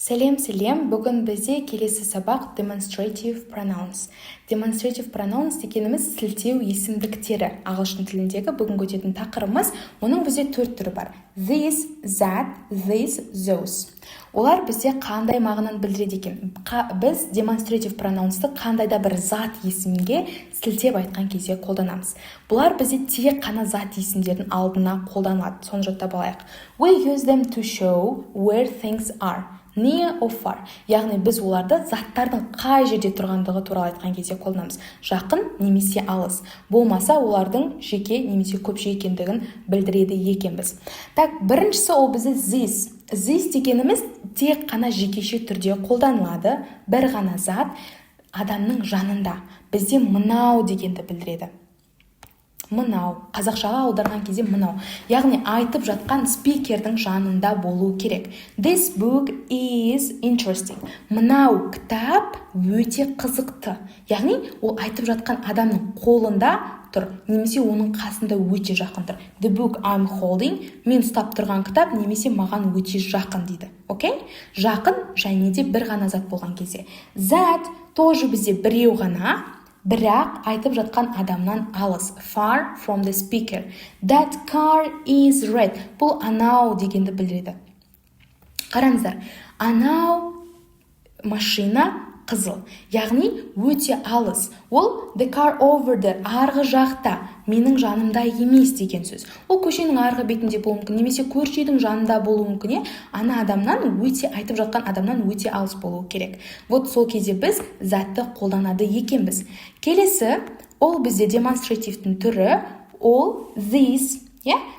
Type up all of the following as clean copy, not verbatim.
Сәлем, бүгін бізде келесі сабақ demonstrative pronouns. Demonstrative pronouns дегеніміз сілтеу есімдіктері. Ағылшын тіліндегі бүгін өтетін тақырыбымыз, оның бізде 4 түрі бар. This, that, this, those. Олар бізде қандай мағынаны білдіреді екен? Біз demonstrative pronounsты қандай да бір зат есімге сілтеп айтқан кезде қолданамыз. Бұлар бізде тек қана зат есімдердің алдына қолданылады. Соны жаттап алайық. We use them to show where things are. Near or far. Яғни біз оларды заттардың қай жерде тұрғандығы туралы айтқан кезде қолданамыз. Жақын немесе алыс. Болмаса олардың жеке немесе көпше екендігін білдіреді екенбіз. Так, біріншісі ол бізде this. This дегеніміз тек қана жекеше түрде қолданылады. Бір ғана зат адамның жанында. Бізде мынау дегенді білдіреді. Мынау, қазақшаға аударған кезде мынау. Яғни айтып жатқан спикердің жанында болу керек. This book is interesting. Мынау кітап өте қызықты. Яғни ол айтып жатқан адамның қолында тұр, немесе оның қасында өте жақын тұр. The book I'm holding, мен ұстап тұрған кітап немесе маған өте жақын дейді. Окей? Жақын және де бір ғана зат болған кезде. That тоже бізде біреу ғана, бірақ айтып жатқан адамнан алыс. Far from the speaker. That car is red. Бұл анау дегенді білдіреді. Қараңыздар, анау машина қызыл. Яғни өте алыс. Ол the car over there, арғы жақта, менің жанымда емес деген сөз. Ол көшенің арғы бетінде болуы мүмкін, немесе көрші үйдің жанында болуы мүмкін. Ана адамнан өте, айтып жатқан адамнан өте алыс болуы керек. Вот сол кезде біз затты қолданады екенбіз. Келесі, ол бізде демонстративтің түрі, ол this.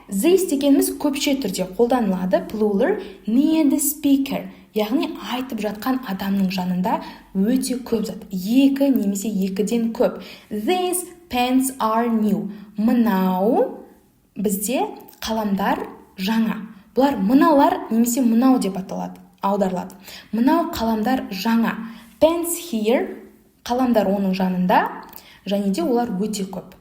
This дегеніміз көпше түрде қолданылады. Plural, near the speaker. Яғни айтып жатқан адамның жанында өте көп зат. Екі немесе екіден көп. These pens are new. Мынау бізде қаламдар жаңа. Бұлар мынаулар немесе мынау деп аударылады. Мынау қаламдар жаңа. Pens here, қаламдар оның жанында, және де олар өте көп.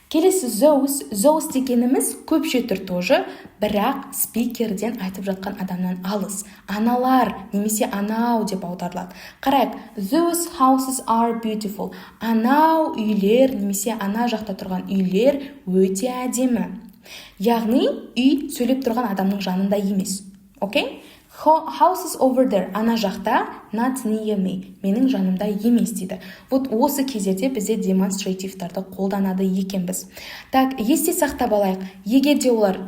Келесі those дегеніміз көпше түр тоже, бірақ спикерден айтып жатқан адамнан алыс. Аналар немесе анау деп аударылады. Қарайық, those houses are beautiful. Анау үйлер немесе ана жақта тұрған үйлер өте әдемі. Яғни үй сөйлеп тұрған адамның жанында емес. Окей? Houses over there, ана жақта, not near me, менің жанымда емес дейді. Вот осы кезерде бізде демонстративтарды қолданады екенбіз. Так, есте сақтап алайық. Егер де олар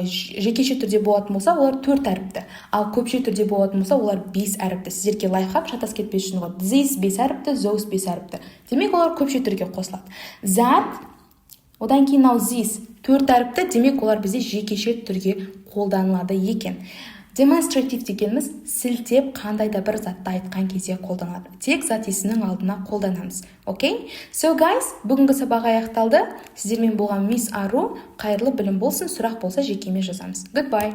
жекеше түрде болатын болса, олар 4 әріпті. Ал көпше түрде болатын болса, олар 5 әріпті. Сіздерге лайфхак шатас кетпес үшін ғой. This 5 әріпті, those 5 әріпті. Демек олар көпше түрге қосылады. That, одан кейін this 4 әріпті, демек олар бізде жекеше түрге қолданылады екен. Демонстратив дегеніміз сілтеп қандай да бір затты айтқан кезде қолданады. Тек зат есімнің алдына қолданамыз. Окей? So guys, бүгінгі сабақ аяқталды. Сіздермен болған Miss Ару. Қайырлы білім болсын. Сұрақ болса жекеме жазамыз. Goodbye.